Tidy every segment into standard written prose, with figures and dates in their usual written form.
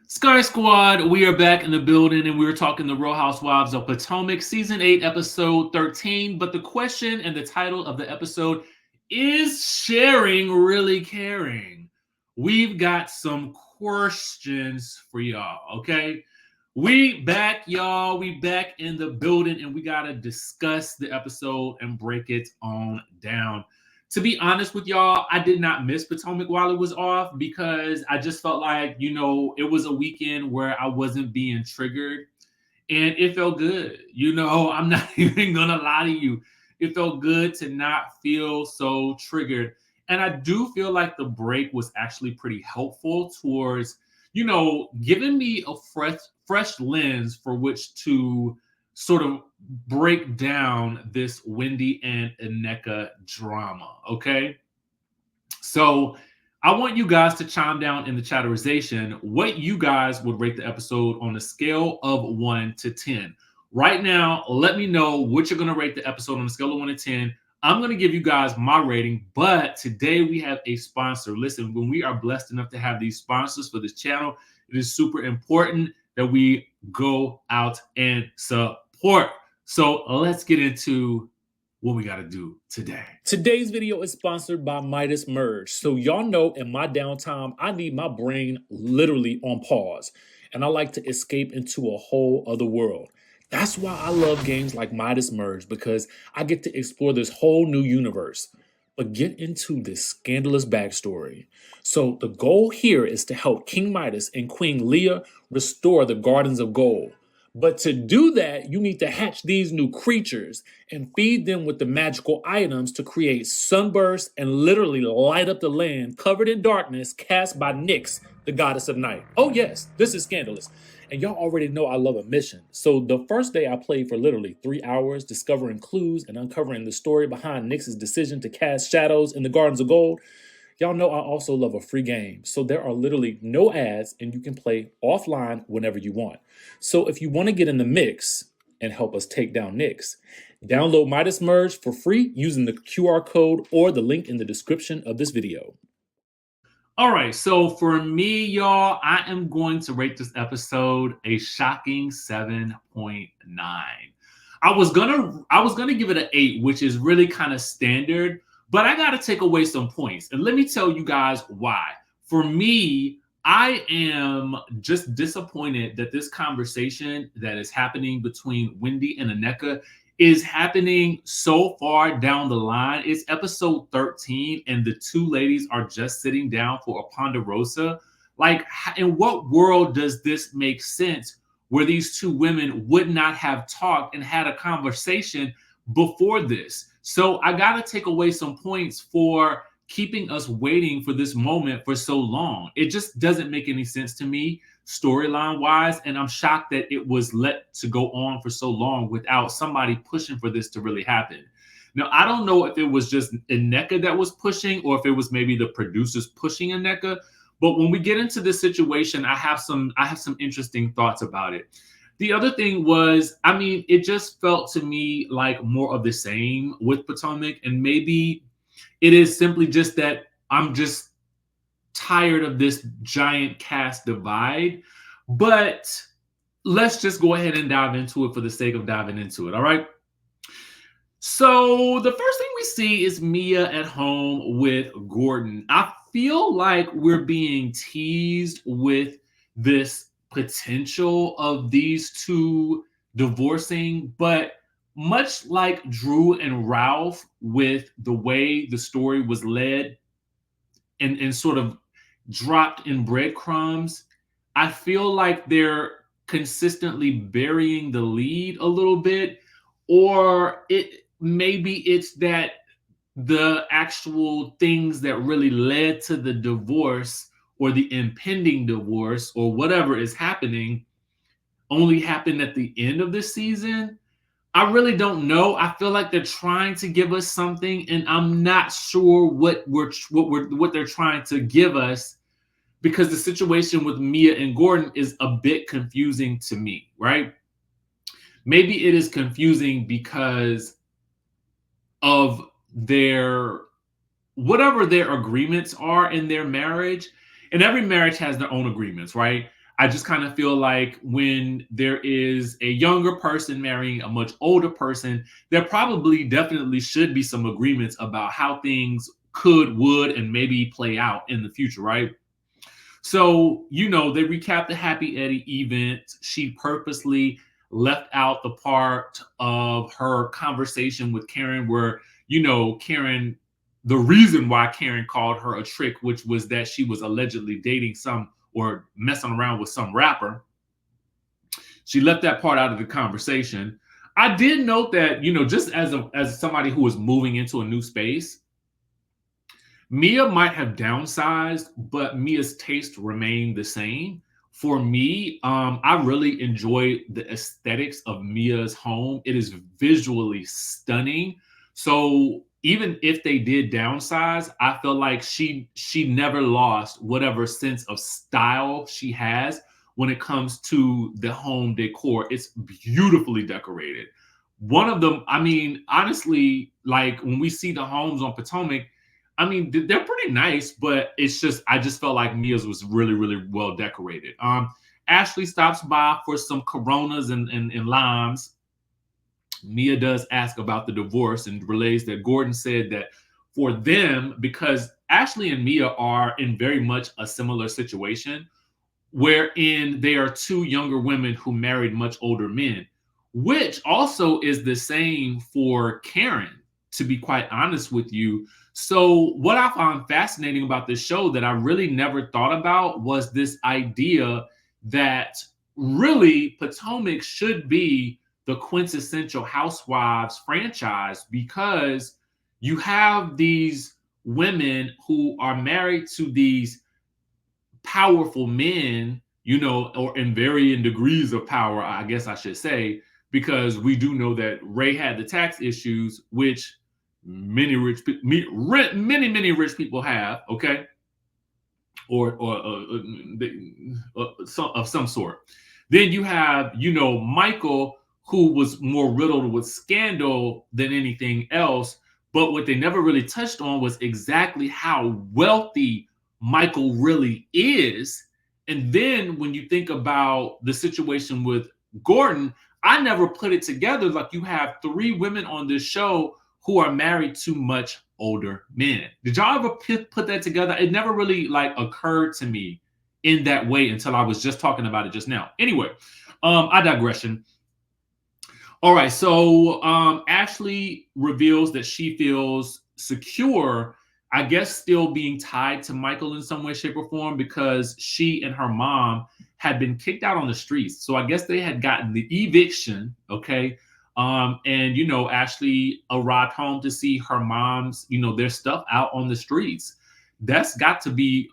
Sky Squad, we are back in the building and we're talking the Real Housewives of Potomac, Season 8, Episode 13. But the question and the title of the episode is Sharing Really Caring? We've got some questions for y'all, okay? We back, y'all. We back in the building and we got to discuss the episode and break it on down. To be honest with y'all, I did not miss Potomac while it was off because I just felt like, it was a weekend where I wasn't being triggered and it felt good. I'm not even going to lie to you. It felt good to not feel so triggered. And I do feel like the break was actually pretty helpful towards, giving me a fresh lens for which to sort of break down this Wendy and Nneka drama. Okay. So I want you guys to chime down in the chatterization what you guys would rate the episode on a scale of 1 to 10. Right now, let me know what you're going to rate the episode on a scale of 1 to 10. I'm going to give you guys my rating, but today we have a sponsor. Listen, when we are blessed enough to have these sponsors for this channel, it is super important that we go out and support. So let's get into what we got to do today. Today's video is sponsored by Midas Merge. So y'all know in my downtime, I need my brain literally on pause. And I like to escape into a whole other world. That's why I love games like Midas Merge, because I get to explore this whole new universe. But get into this scandalous backstory. So the goal here is to help King Midas and Queen Leah restore the Gardens of Gold. But to do that, you need to hatch these new creatures and feed them with the magical items to create sunbursts and literally light up the land covered in darkness cast by Nyx, the goddess of night. Oh yes, this is scandalous. And y'all already know I love a mission. So the first day I played for literally 3 hours, discovering clues and uncovering the story behind Nyx's decision to cast shadows in the Gardens of Gold. Y'all know I also love a free game. So there are literally no ads and you can play offline whenever you want. So if you want to get in the mix and help us take down Nyx, download Midas Merge for free using the QR code or the link in the description of this video. All right, so for me, y'all, I am going to rate this episode a shocking 7.9. I was gonna give it an 8, which is really kind of standard, but I gotta take away some points. And let me tell you guys why. For me, I am just disappointed that this conversation that is happening between Wendy and Nneka is happening so far down the line. It's episode 13 and the two ladies are just sitting down for a ponderosa. Like, in what world does this make sense where these two women would not have talked and had a conversation before this? So I got to take away some points for keeping us waiting for this moment for so long. It just doesn't make any sense to me storyline wise, and I'm shocked that it was let to go on for so long without somebody pushing for this to really happen. Now, I don't know if it was just Nneka that was pushing or if it was maybe the producers pushing Nneka, but when we get into this situation, I have some interesting thoughts about it. The other thing was, it just felt to me like more of the same with Potomac, and maybe it is simply just that I'm just tired of this giant cast divide. But let's just go ahead and dive into it for the sake of diving into it. All right. So the first thing we see is Mia at home with Gordon. I feel like we're being teased with this potential of these two divorcing, but much like Drew and Ralph, with the way the story was led and sort of dropped in breadcrumbs, I feel like they're consistently burying the lead a little bit, or maybe it's that the actual things that really led to the divorce or the impending divorce or whatever is happening only happened at the end of the season. I really don't know. I feel like they're trying to give us something, and I'm not sure what they're trying to give us, because the situation with Mia and Gordon is a bit confusing to me, right? Maybe it is confusing because of their whatever their agreements are in their marriage, and every marriage has their own agreements, right? I just kind of feel like when there is a younger person marrying a much older person, there probably definitely should be some agreements about how things could, would, and maybe play out in the future, right? So, they recapped the Happy Eddie event. She purposely left out the part of her conversation with Karen where, Karen, the reason why Karen called her a trick, which was that she was allegedly dating some or messing around with some rapper. She left that part out of the conversation. I did note that, just as somebody who is moving into a new space, Mia might have downsized, but Mia's taste remained the same. For me, I really enjoy the aesthetics of Mia's home. It is visually stunning. So even if they did downsize, I feel like she never lost whatever sense of style she has when it comes to the home decor. It's beautifully decorated. One of them, I mean, honestly, like when we see the homes on Potomac, I mean, they're pretty nice, but it's just I just felt like Mia's was really, really well decorated. Ashley stops by for some Coronas and limes. Mia does ask about the divorce and relays that Gordon said that for them, because Ashley and Mia are in very much a similar situation, wherein they are two younger women who married much older men, which also is the same for Karen, to be quite honest with you. So, what I found fascinating about this show that I really never thought about was this idea that really Potomac should be the quintessential Housewives franchise because you have these women who are married to these powerful men, or in varying degrees of power, I guess I should say, because we do know that Ray had the tax issues, which many many rich people have, okay, or some of some sort. Then you have, Michael, who was more riddled with scandal than anything else. But what they never really touched on was exactly how wealthy Michael really is. And then when you think about the situation with Gordon, I never put it together. Like you have three women on this show who are married to much older men. Did y'all ever put that together? It never really like occurred to me in that way until I was just talking about it just now. Anyway, I digression. All right, so Ashley reveals that she feels secure, I guess, still being tied to Michael in some way, shape, or form because she and her mom had been kicked out on the streets. So I guess they had gotten the eviction, okay? And Ashley arrived home to see her mom's, their stuff out on the streets. That's got to be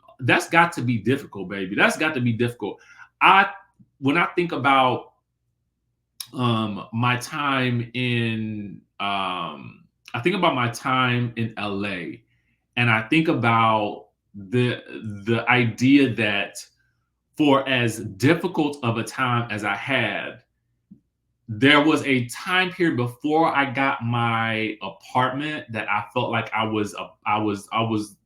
difficult, baby. That's got to be difficult. When I think about my time in I think about my time in LA, and I think about the idea that for as difficult of a time as I had, there was a time period before I got my apartment that I felt like I was on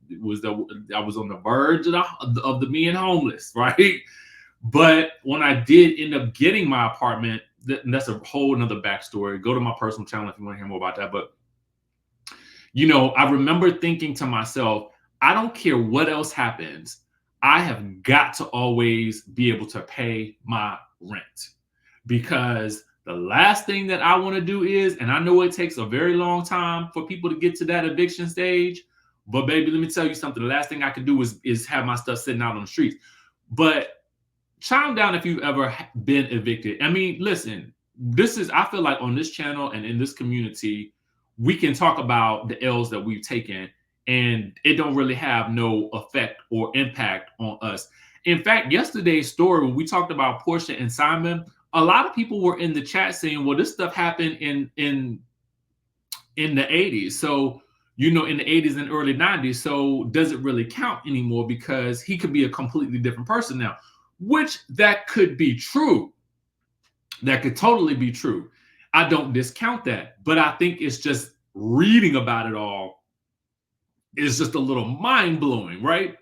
the verge of the being homeless, right? But when I did end up getting my apartment, and that's a whole nother backstory. Go to my personal channel if you want to hear more about that. But I remember thinking to myself, I don't care what else happens. I have got to always be able to pay my rent because the last thing that I want to do is, and I know it takes a very long time for people to get to that eviction stage, but baby, let me tell you something. The last thing I could do is have my stuff sitting out on the streets. But chime down if you've ever been evicted. I mean, listen, I feel like on this channel and in this community, we can talk about the L's that we've taken and it don't really have no effect or impact on us. In fact, yesterday's story, when we talked about Portia and Simon, a lot of people were in the chat saying, well, this stuff happened in the 80s. So, in the 80s and early 90s. So does it really count anymore? Because he could be a completely different person now. Which that could be true. That could totally be true. I don't discount that, but I think it's just reading about it all is just a little mind blowing, right?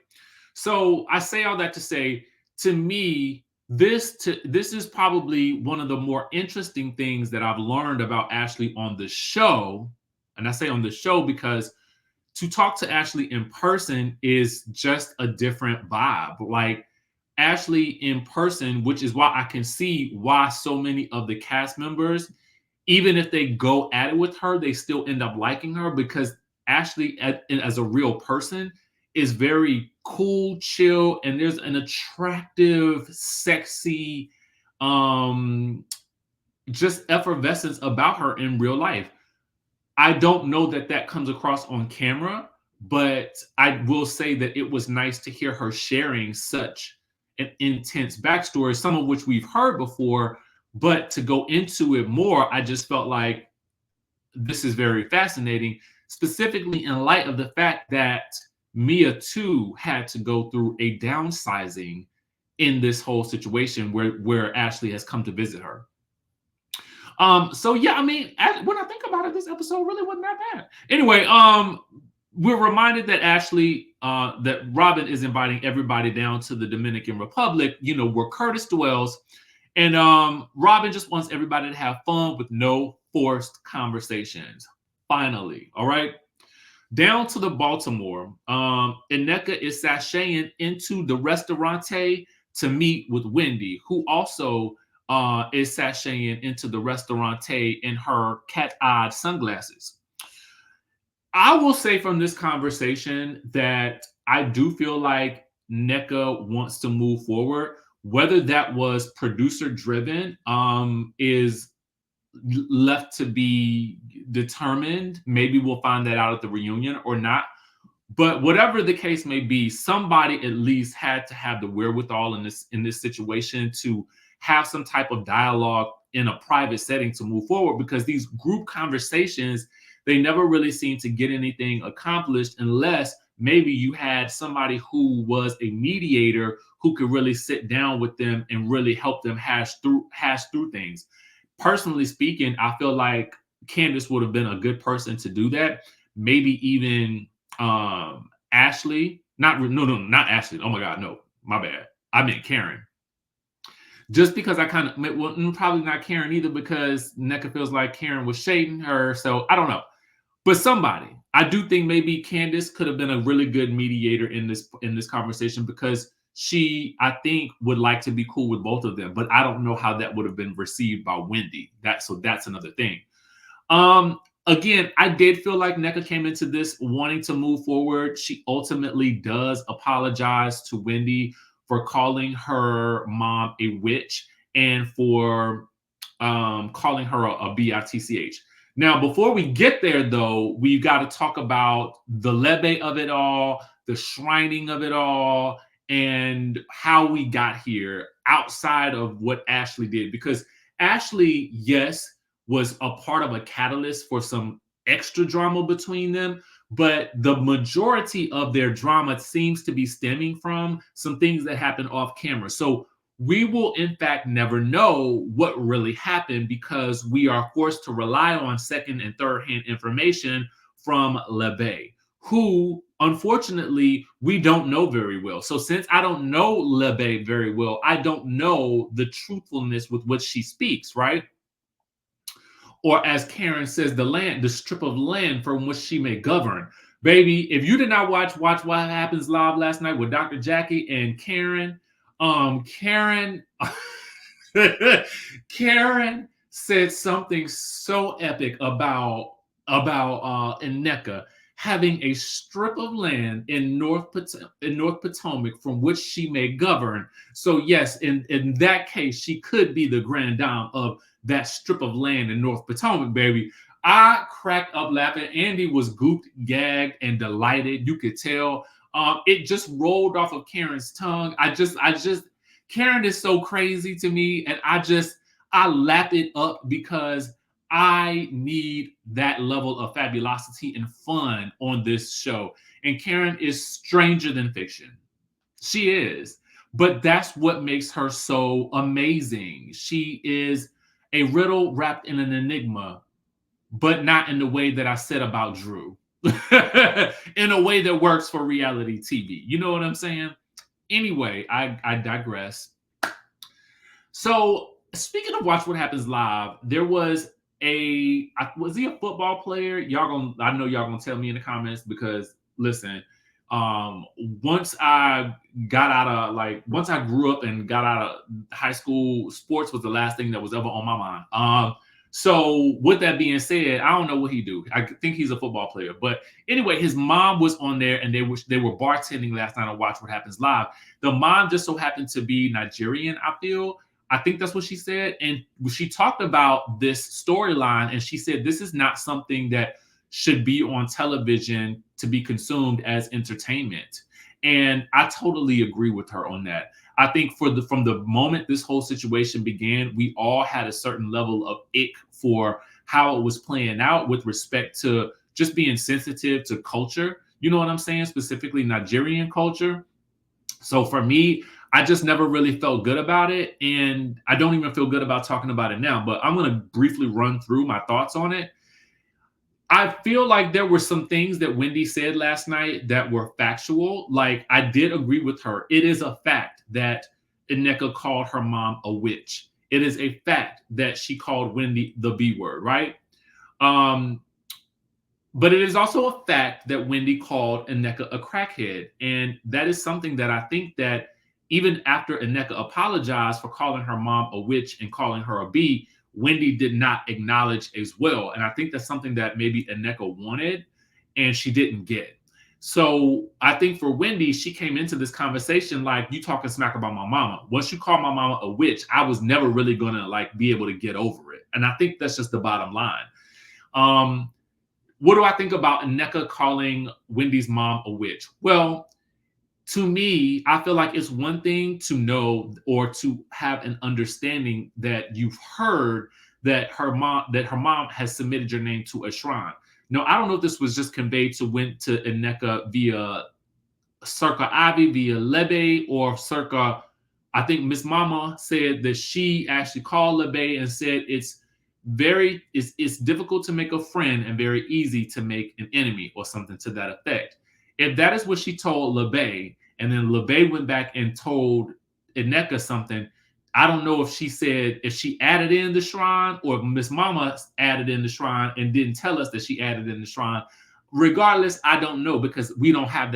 So I say all that to say, to me, this is probably one of the more interesting things that I've learned about Ashley on the show. And I say on the show because to talk to Ashley in person is just a different vibe. Like Ashley in person, which is why I can see why so many of the cast members, even if they go at it with her, they still end up liking her because Ashley, as a real person, is very cool, chill, and there's an attractive, sexy, um, just effervescence about her in real life. I don't know that that comes across on camera, but I will say that it was nice to hear her sharing such an intense backstory, some of which we've heard before. But to go into it more, I just felt like this is very fascinating, specifically in light of the fact that Mia too had to go through a downsizing in this whole situation where Ashley has come to visit her. So yeah, I mean, when I think about it, this episode really wasn't that bad. Anyway, we're reminded that that Robin is inviting everybody down to the Dominican Republic, where Curtis dwells. And Robin just wants everybody to have fun with no forced conversations. Finally, all right. Down to the Baltimore, Nneka is sashaying into the restaurante to meet with Wendy, who also is sashaying into the restaurante in her cat-eyed sunglasses. I will say from this conversation that I do feel like Nneka wants to move forward. Whether that was producer driven is left to be determined. Maybe we'll find that out at the reunion or not. But whatever the case may be, somebody at least had to have the wherewithal in this situation to have some type of dialogue in a private setting to move forward, because these group conversations, they never really seem to get anything accomplished unless maybe you had somebody who was a mediator who could really sit down with them and really help them hash through things. Personally speaking, I feel like Candiace would have been a good person to do that. Maybe even Ashley. Not Ashley. Oh my God, no, my bad. I meant Karen. Just because I kind of, well, probably not Karen either, because Nneka feels like Karen was shading her. So I don't know. But somebody, I do think maybe Candiace could have been a really good mediator in this conversation, because she, I think, would like to be cool with both of them. But I don't know how that would have been received by Wendy. So that's another thing. Again, I did feel like Nneka came into this wanting to move forward. She ultimately does apologize to Wendy for calling her mom a witch and for calling her a bitch. Now, before we get there, though, we've got to talk about the lebe of it all, the shrining of it all, and how we got here outside of what Ashley did. Because Ashley, yes, was a part of a catalyst for some extra drama between them, but the majority of their drama seems to be stemming from some things that happened off camera. So we will, in fact, never know what really happened, because we are forced to rely on second and third hand information from Lebe, who, unfortunately, we don't know very well. So since I don't know Lebe very well, I don't know the truthfulness with which she speaks, right? Or as Karen says, the strip of land from which she may govern. Baby, if you did not watch What Happens Live last night with Dr. Jackie and Karen, Karen said something so epic about Nneka having a strip of land in North Potomac from which she may govern. So yes, in that case, she could be the grand dame of that strip of land in North Potomac, baby. I cracked up laughing. Andy was gooped, gagged, and delighted. You could tell. It just rolled off of Karen's tongue. Karen is so crazy to me, and I lap it up because I need that level of fabulosity and fun on this show. And Karen is stranger than fiction. She is. But that's what makes her so amazing. She is a riddle wrapped in an enigma, but not in the way that I said about Drew. In a way that works for reality TV. You know what I'm saying? Anyway, I digress. So speaking of Watch What Happens Live, there was was he a football player? I know y'all gonna tell me in the comments because listen, um, once I once I grew up and got out of high school, sports was the last thing that was ever on my mind. So with that being said, I don't know what he do. I think he's a football player, but anyway, his mom was on there and they were bartending last night on Watch What Happens Live. The mom just so happened to be Nigerian, I think that's what she said. And she talked about this storyline and she said this is not something that should be on television to be consumed as entertainment. And I totally agree with her on that. I think from the moment this whole situation began, we all had a certain level of ick for how it was playing out with respect to just being sensitive to culture. You know what I'm saying? Specifically Nigerian culture. So for me, I just never really felt good about it. And I don't even feel good about talking about it now, but I'm going to briefly run through my thoughts on it. I feel like there were some things that Wendy said last night that were factual. Like, I did agree with her. It is a fact that Nneka called her mom a witch. It is a fact that she called Wendy the B word, right? But it is also a fact that Wendy called Nneka a crackhead. And that is something that I think that even after Nneka apologized for calling her mom a witch and calling her a B, Wendy did not acknowledge as well. And I think that's something that maybe Nneka wanted and she didn't get. So I think for Wendy, she came into this conversation like, you talking smack about my mama. Once you call my mama a witch, I was never really gonna like be able to get over it. And I think that's just the bottom line. What do I think about Nneka calling Wendy's mom a witch? Well, to me, I feel like it's one thing to know or to have an understanding that you've heard that her mom has submitted your name to a shrine. No, I don't know if this was just conveyed to Nneka via Circa Ave, via Lebe, or Circa. I think Miss Mama said that she actually called Lebe and said it's difficult to make a friend and very easy to make an enemy or something to that effect. If that is what she told LeBay, and then LeBay went back and told Nneka something, I don't know if she added in the shrine or if Miss Mama added in the shrine and didn't tell us that she added in the shrine. Regardless, I don't know because we don't have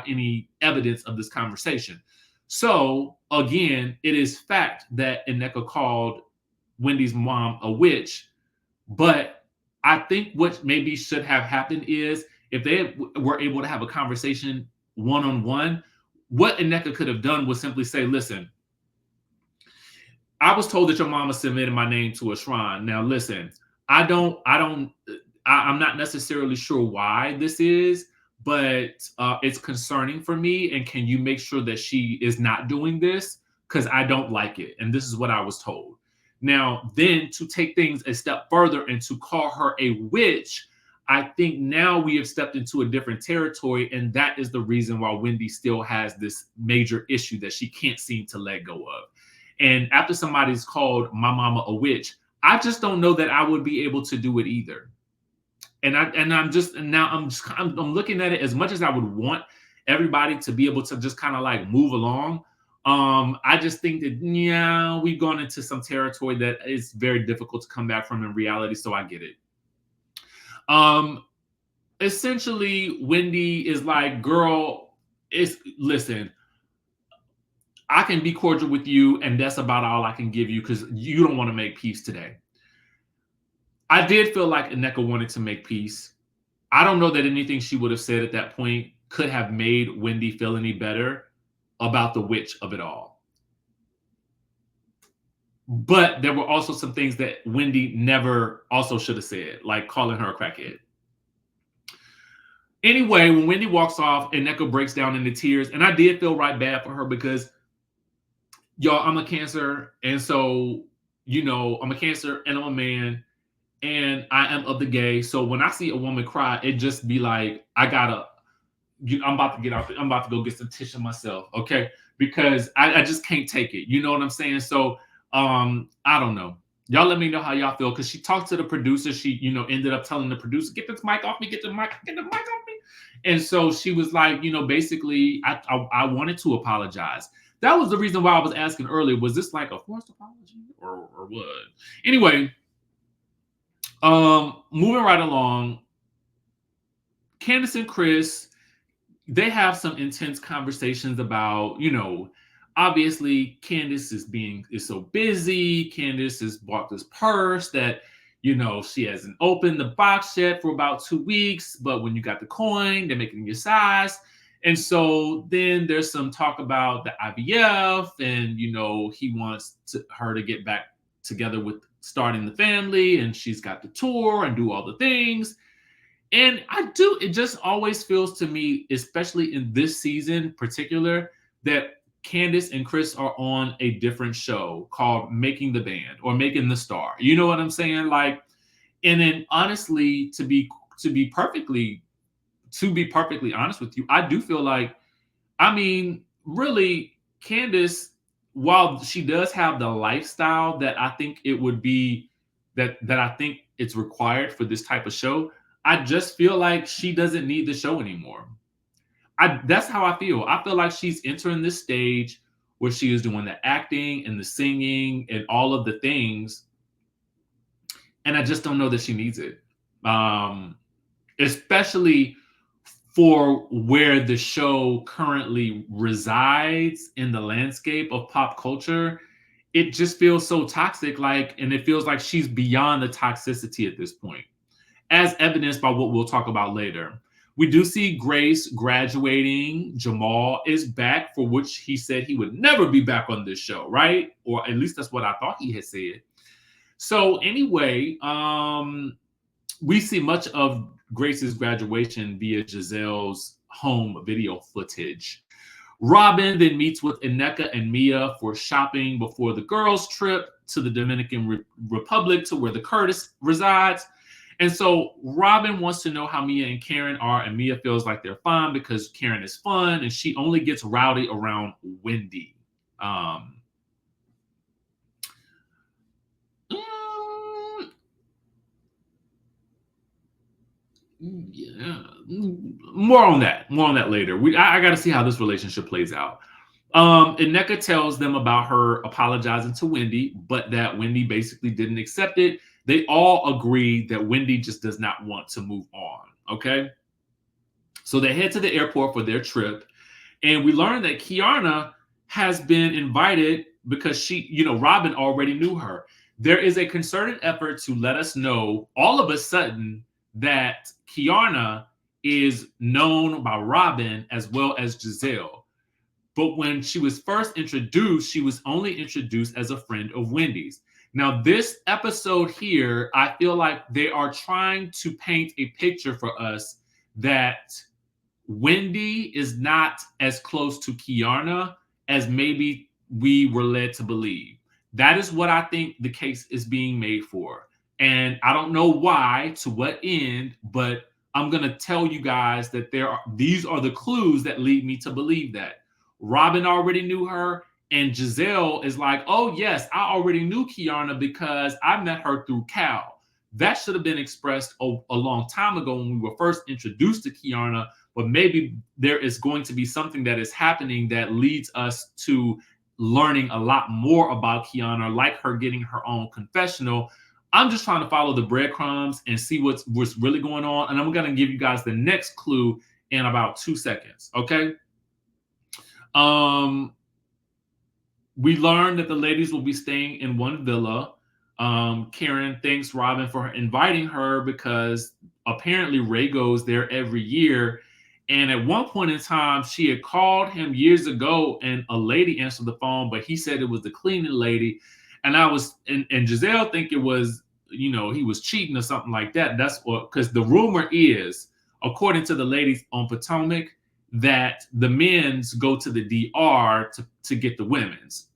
any evidence of this conversation. So again, it is fact that Nneka called Wendy's mom a witch, but I think what maybe should have happened is if they were able to have a conversation one-on-one, what Nneka could have done was simply say, listen, I was told that your mama submitted my name to a shrine. Now, listen, I'm not necessarily sure why this is, but it's concerning for me. And can you make sure that she is not doing this? Because I don't like it. And this is what I was told. Now, then to take things a step further and to call her a witch, I think now we have stepped into a different territory. And that is the reason why Wendy still has this major issue that she can't seem to let go of. And after somebody's called my mama a witch, I just don't know that I would be able to do it either. And I'm looking at it as much as I would want everybody to be able to just kind of like move along. I just think that we've gone into some territory that is very difficult to come back from in reality. So I get it. Essentially, Wendy is like, girl, listen, I can be cordial with you, and that's about all I can give you because you don't want to make peace today. I did feel like Nneka wanted to make peace. I don't know that anything she would have said at that point could have made Wendy feel any better about the witch of it all. But there were also some things that Wendy never also should have said, like calling her a crackhead. Anyway, when Wendy walks off, Nneka breaks down into tears, and I did feel right bad for her because, y'all, I'm a Cancer, and so, I'm a Cancer and I'm a man, and I am of the gay. So when I see a woman cry, it just be like, I'm about to get out. I'm about to go get some tissue myself, okay? Because I just can't take it. You know what I'm saying? So I don't know. Y'all let me know how y'all feel. Because she talked to the producer. She, ended up telling the producer, get this mic off me, get the mic off me. And so she was like, basically, I wanted to apologize. That was the reason why I was asking earlier. Was this like a forced apology or what? Anyway, moving right along, Candice and Chris, they have some intense conversations about, obviously Candice is so busy. Candice has bought this purse that, she hasn't opened the box yet for about 2 weeks, but when you got the coin, they're making your size. And so then there's some talk about the IVF, and he wants her to get back together with starting the family, and she's got the tour and do all the things. And it just always feels to me, especially in this season in particular, that Candice and Chris are on a different show called Making the Band or Making the Star. You know what I'm saying? Like, and then honestly, to be perfectly honest with you, I do feel like, really, Candice, while she does have the lifestyle that I think it would be that I think it's required for this type of show, I just feel like she doesn't need the show anymore. That's how I feel. I feel like she's entering this stage where she is doing the acting and the singing and all of the things, and I just don't know that she needs it. Especially for where the show currently resides in the landscape of pop culture. It just feels so toxic, and it feels like she's beyond the toxicity at this point, as evidenced by what we'll talk about later. We do see Grace graduating. Jamal is back, for which he said he would never be back on this show, right? Or at least that's what I thought he had said. So anyway, we see much of Grace's graduation via Gizelle'S home video footage. Robin then meets with Nneka and Mia for shopping before the girls' trip to the Dominican Republic, to where the Curtis resides. And so Robin wants to know how Mia and Karen are, and Mia feels like they're fine because Karen is fun, and she only gets rowdy around Wendy. Yeah, more on that later. I got to see how this relationship plays out. Nneka tells them about her apologizing to Wendy, but that Wendy basically didn't accept it. They all agree that Wendy just does not want to move on. Okay, so they head to the airport for their trip, and we learn that Kiana has been invited because Robin already knew her. There is a concerted effort to let us know all of a sudden that Kiana is known by Robin as well as Gizelle. But when she was first introduced, she was only introduced as a friend of Wendy's. Now, this episode here, I feel like they are trying to paint a picture for us that Wendy is not as close to Kiana as maybe we were led to believe. That is what I think the case is being made for. And I don't know why, to what end, but I'm going to tell you guys that these are the clues that lead me to believe that. Robin already knew her, and Gizelle is like, oh, yes, I already knew Kiana because I met her through Cal. That should have been expressed a long time ago when we were first introduced to Kiana, but maybe there is going to be something that is happening that leads us to learning a lot more about Kiana, like her getting her own confessional. I'm just trying to follow the breadcrumbs and see what's really going on. And I'm going to give you guys the next clue in about 2 seconds. Okay. We learned that the ladies will be staying in one villa. Karen thanks Robin for inviting her because apparently Ray goes there every year. And at one point in time, she had called him years ago and a lady answered the phone, but he said it was the cleaning lady. And Gizelle think it was, he was cheating or something like that. That's what, because the rumor is, according to the ladies on Potomac, that the men's go to the DR to get the women's.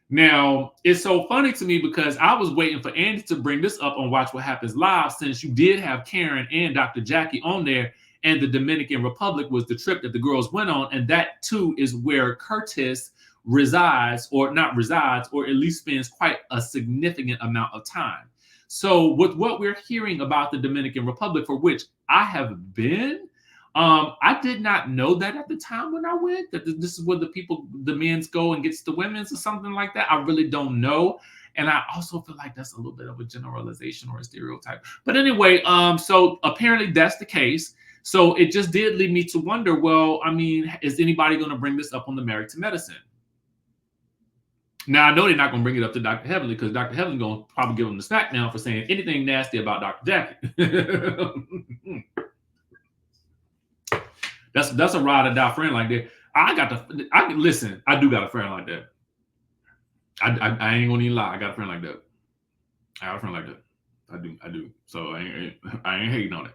Now, it's so funny to me because I was waiting for Andy to bring this up on Watch What Happens Live, since you did have Karen and Dr. Jackie on there, and the Dominican Republic was the trip that the girls went on. And that too is where Curtis resides, or not resides, or at least spends quite a significant amount of time. So with what we're hearing about the Dominican Republic, for which I have been, I did not know that at the time when I went, that this is where the men's go and gets the women's or something like that. I really don't know. And I also feel like that's a little bit of a generalization or a stereotype. But anyway, so apparently that's the case. So it just did lead me to wonder, well, I mean, is anybody going to bring this up on the Married to Medicine? Now, I know they're not going to bring it up to Dr. Heavenly because Dr. Heavenly's going to probably give them the smackdown for saying anything nasty about Dr. Jackie. That's a ride or die friend like that. I listen. I do got a friend like that. I ain't gonna even lie. I got a friend like that. I got a friend like that. I do. So I ain't hating on it.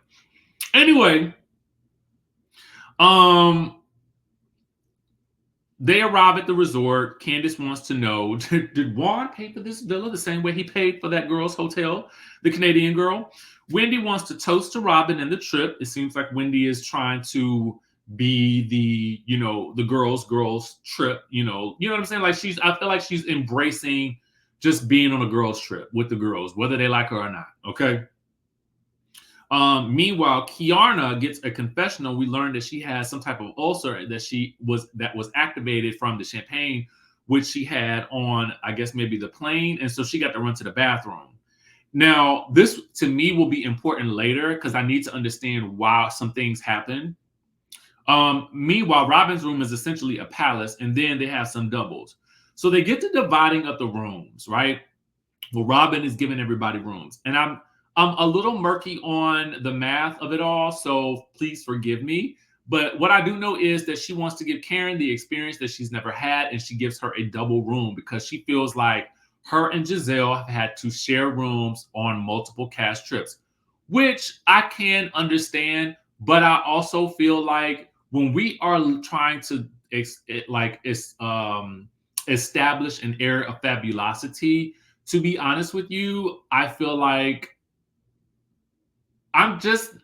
Anyway, they arrive at the resort. Candiace wants to know, did Juan pay for this villa the same way he paid for that girl's hotel, the Canadian girl? Wendy wants to toast to Robin and the trip. It seems like Wendy is trying to be the girls trip, you know what I'm saying? Like I feel like she's embracing just being on a girls trip with the girls, whether they like her or not. Okay. Meanwhile, Kiarna gets a confessional. We learned that she has some type of ulcer that was activated from the champagne, which she had on, I guess, maybe the plane. And so she got to run to the bathroom. Now, this to me will be important later because I need to understand why some things happen. Meanwhile, Robin's room is essentially a palace, and then they have some doubles. So they get to dividing up the rooms, right? Well, Robin is giving everybody rooms. And I'm a little murky on the math of it all, so please forgive me. But what I do know is that she wants to give Karen the experience that she's never had, and she gives her a double room because she feels like her and Gizelle have had to share rooms on multiple cast trips, which I can understand. But I also feel like when we are trying to establish an air of fabulosity, to be honest with you, I feel like I'm just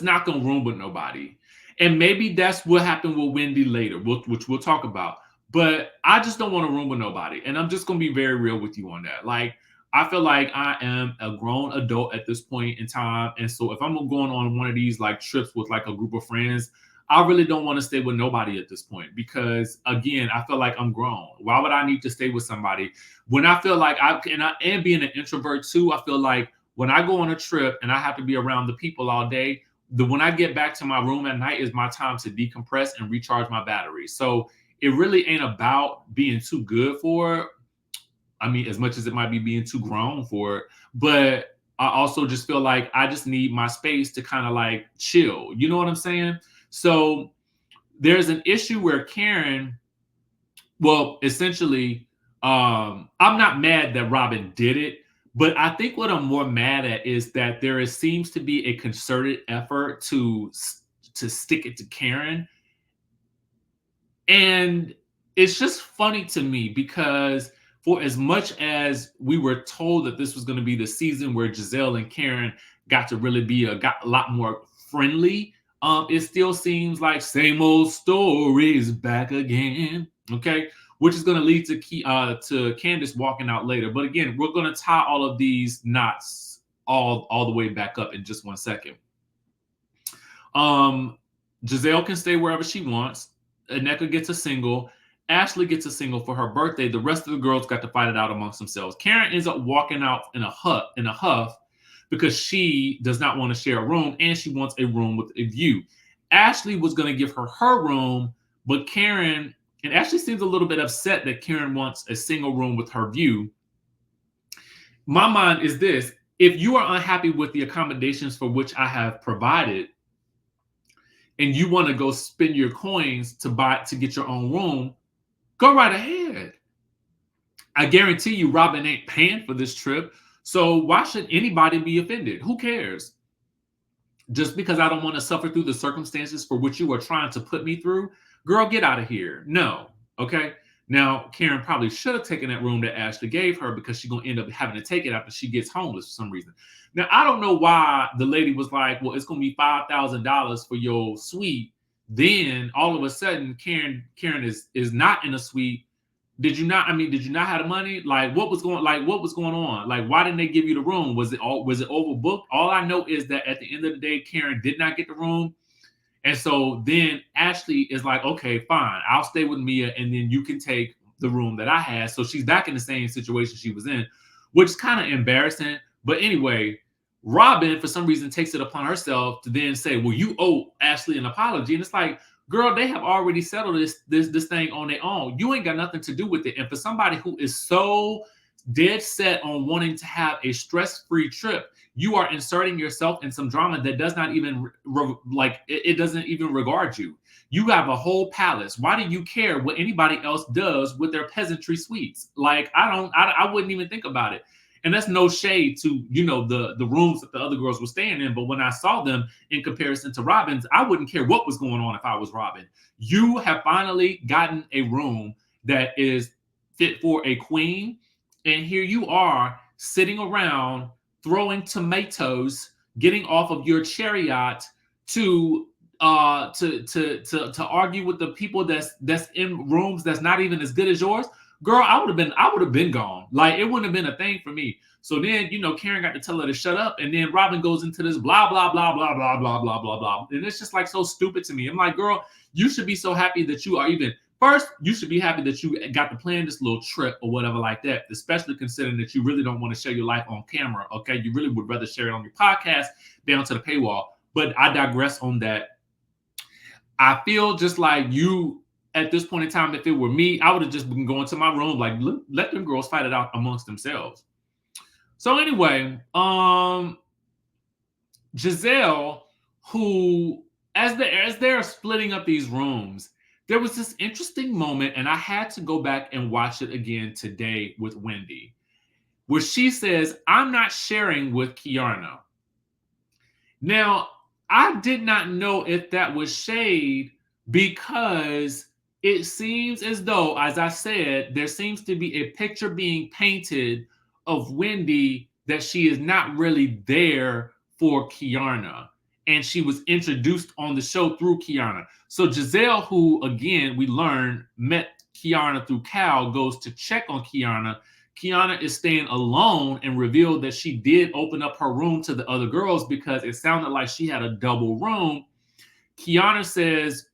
not gonna room with nobody. And maybe that's what happened with Wendy later, which we'll talk about. But I just don't want to room with nobody. And I'm just gonna be very real with you on that. Like, I feel like I am a grown adult at this point in time. And so if I'm going on one of these like trips with like a group of friends, I really don't want to stay with nobody at this point because, again, I feel like I'm grown. Why would I need to stay with somebody when I feel like and being an introvert too? I feel like when I go on a trip and I have to be around the people all day, when I get back to my room at night is my time to decompress and recharge my battery. So it really ain't about being too good for it. I mean, as much as it might be being too grown for it, but I also just feel like I just need my space to kind of like chill. You know what I'm saying? So there's an issue where Karen, well, essentially, I'm not mad that Robin did it, but I think what I'm more mad at is that seems to be a concerted effort to stick it to Karen. And it's just funny to me because for as much as we were told that this was going to be the season where Gizelle and Karen got to really got a lot more friendly, it still seems like same old stories back again. Okay, which is going to lead to Candiace walking out later. But again, we're going to tie all of these knots all the way back up in just 1 second. Gizelle can stay wherever she wants. Nneka gets a single. Ashley gets a single for her birthday. The rest of the girls got to fight it out amongst themselves. Karen ends up walking out in a huff because she does not want to share a room and she wants a room with a view. Ashley was going to give her room, but Karen, and Ashley seems a little bit upset that Karen wants a single room with her view. My mind is this: if you are unhappy with the accommodations for which I have provided, and you want to go spend your coins to get your own room, go right ahead. I guarantee you Robin ain't paying for this trip. So why should anybody be offended? Who cares? Just because I don't want to suffer through the circumstances for which you are trying to put me through, girl, get out of here. No. Okay. Now, Karen probably should have taken that room that Ashley gave her because she's going to end up having to take it after she gets homeless for some reason. Now, I don't know why the lady was like, well, it's going to be $5,000 for your suite. Then all of a sudden, Karen is not in a suite. Did you not have the money? Like, what was going on? Like, why didn't they give you the room? Was it overbooked? All I know is that at the end of the day, Karen did not get the room. And so then Ashley is like, okay, fine, I'll stay with Mia, and then you can take the room that I had. So she's back in the same situation she was in, which is kind of embarrassing. But anyway, Robin, for some reason, takes it upon herself to then say, well, you owe Ashley an apology. And it's like, girl, they have already settled this thing on their own. You ain't got nothing to do with it. And for somebody who is so dead set on wanting to have a stress-free trip, you are inserting yourself in some drama that does not even it doesn't even regard you. You have a whole palace. Why do you care what anybody else does with their peasantry suites? Like, I wouldn't even think about it. And that's no shade to, the rooms that the other girls were staying in. But when I saw them in comparison to Robin's, I wouldn't care what was going on if I was Robin. You have finally gotten a room that is fit for a queen. And here you are sitting around throwing tomatoes, getting off of your chariot to argue with the people that's in rooms that's not even as good as yours. Girl, I would have been gone. Like, it wouldn't have been a thing for me. So then, Karen got to tell her to shut up, and then Robin goes into this blah blah blah blah blah blah blah blah blah, and it's just like so stupid to me. I'm like, girl, you should be so happy that you are even. First, you should be happy that you got to plan this little trip or whatever like that, especially considering that you really don't want to share your life on camera, okay? You really would rather share it on your podcast down to the paywall. But I digress on that. I feel just like you, at this point in time, if it were me, I would have just been going to my room, like, let them girls fight it out amongst themselves. So anyway, Gizelle, who, as they're splitting up these rooms, there was this interesting moment, and I had to go back and watch it again today with Wendy, where she says, I'm not sharing with Kiana. Now, I did not know if that was shade, because it seems as though, as I said, there seems to be a picture being painted of Wendy that she is not really there for Kiana. And she was introduced on the show through Kiana. So Gizelle, who, again, we learned met Kiana through Cal, goes to check on Kiana. Kiana is staying alone and revealed that she did open up her room to the other girls because it sounded like she had a double room. Kiana says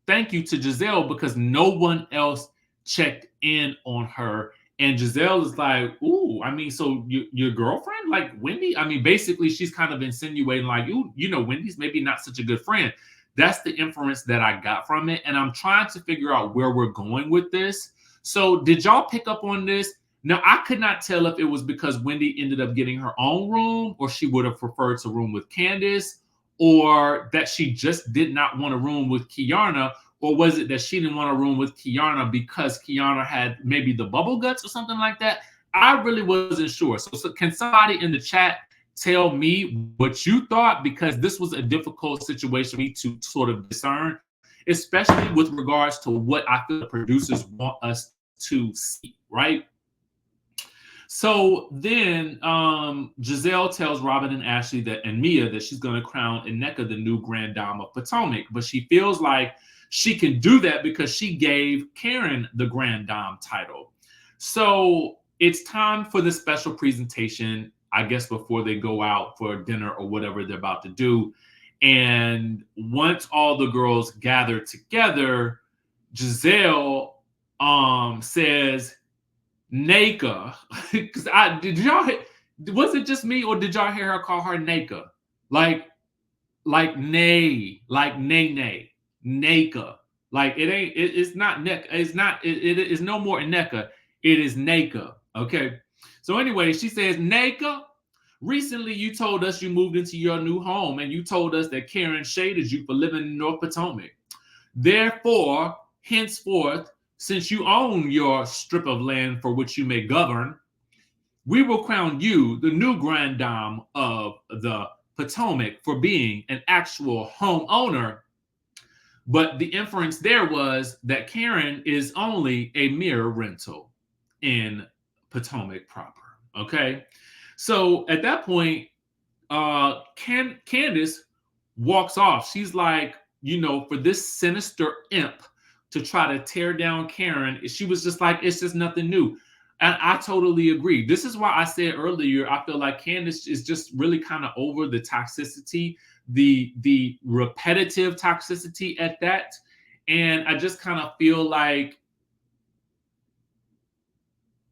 thank you to Gizelle because no one else checked in on her. And Gizelle is like, ooh, I mean, so your girlfriend, like Wendy? I mean, basically, she's kind of insinuating like, Wendy's maybe not such a good friend. That's the inference that I got from it. And I'm trying to figure out where we're going with this. So did y'all pick up on this? Now, I could not tell if it was because Wendy ended up getting her own room, or she would have preferred to room with Candiace, or that she just did not want a room with Kiana. Or was it that she didn't want a room with Kiana because Kiana had maybe the bubble guts or something like that? I really wasn't sure. So can somebody in the chat tell me what you thought? Because this was a difficult situation for me to sort of discern, especially with regards to what I feel the producers want us to see, right? So then Gizelle tells Robin and Ashley and Mia that she's going to crown Nneka the new Grand Dame of Potomac, but she feels like she can do that because she gave Karen the Grand Dame title. So it's time for the special presentation, I guess, before they go out for dinner or whatever they're about to do. And once all the girls gather together, Gizelle says, Nneka, because was it just me, or did y'all hear her call her Nneka? Like nay, Nneka. Like it's not Nneka. It is no more Nneka. It is Nneka. Okay. So anyway, she says, Nneka, recently you told us you moved into your new home, and you told us that Karen shaded you for living in North Potomac. Therefore, henceforth, since you own your strip of land for which you may govern, we will crown you the new Grand Dame of the Potomac for being an actual homeowner. But the inference there was that Karen is only a mere rental in Potomac proper. Okay. So at that point, Candice walks off. She's like, for this sinister imp to try to tear down Karen, she was just like, it's just nothing new. And I totally agree. This is why I said earlier, I feel like Candiace is just really kind of over the toxicity, the repetitive toxicity at that. And I just kind of feel like,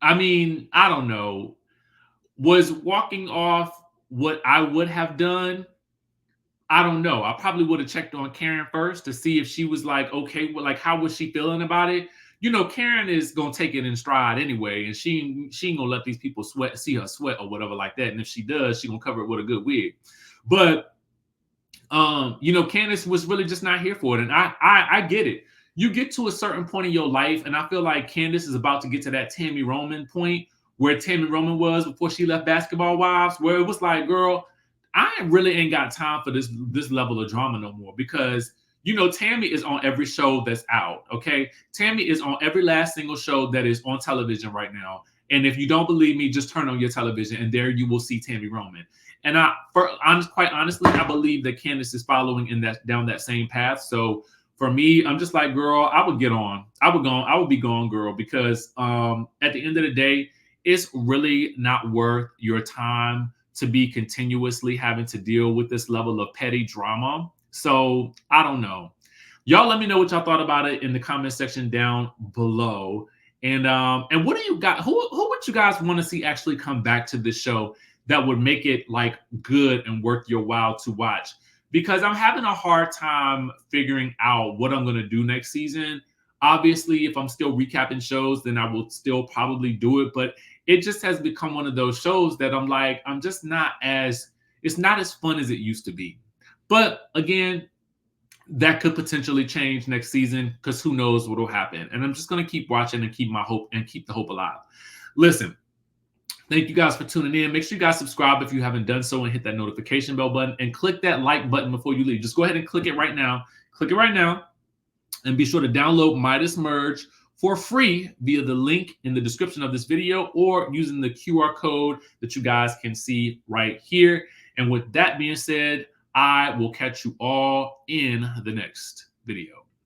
I mean, I don't know, was walking off what I would have done? I don't know. I probably would have checked on Karen first to see if she was like, okay, well, like how was she feeling about it? You know, Karen is gonna take it in stride anyway, and she ain't gonna let these people see her sweat or whatever like that. And if she does, she gonna cover it with a good wig. But you know, Candiace was really just not here for it. And I get it. You get to a certain point in your life, and I feel like Candiace is about to get to that Tammy Roman point where Tammy Roman was before she left Basketball Wives, where it was like, girl, I really ain't got time for this level of drama no more, because you know Tammy is on every show that's out. Okay, Tammy is on every last single show that is on television right now. And if you don't believe me, just turn on your television, and there you will see Tammy Roman. And quite honestly, I believe that Candiace is following in that down that same path. So for me, I'm just like, girl, I would get on. I would be gone, girl, because at the end of the day, it's really not worth your time to be continuously having to deal with this level of petty drama. So I don't know. Y'all let me know what y'all thought about it in the comment section down below. And what do you got? Who would you guys want to see actually come back to this show that would make it like good and worth your while to watch? Because I'm having a hard time figuring out what I'm going to do next season. Obviously, if I'm still recapping shows, then I will still probably do it. But it just has become one of those shows that I'm like, I'm just not as, it's not as fun as it used to be. But again, that could potentially change next season, because who knows what will happen. And I'm just going to keep watching and keep my hope and keep the hope alive. Listen, thank you guys for tuning in. Make sure you guys subscribe if you haven't done so, and hit that notification bell button and click that like button before you leave. Just go ahead and click it right now. Click it right now. And be sure to download Midas Merge for free via the link in the description of this video, or using the QR code that you guys can see right here. And with that being said, I will catch you all in the next video.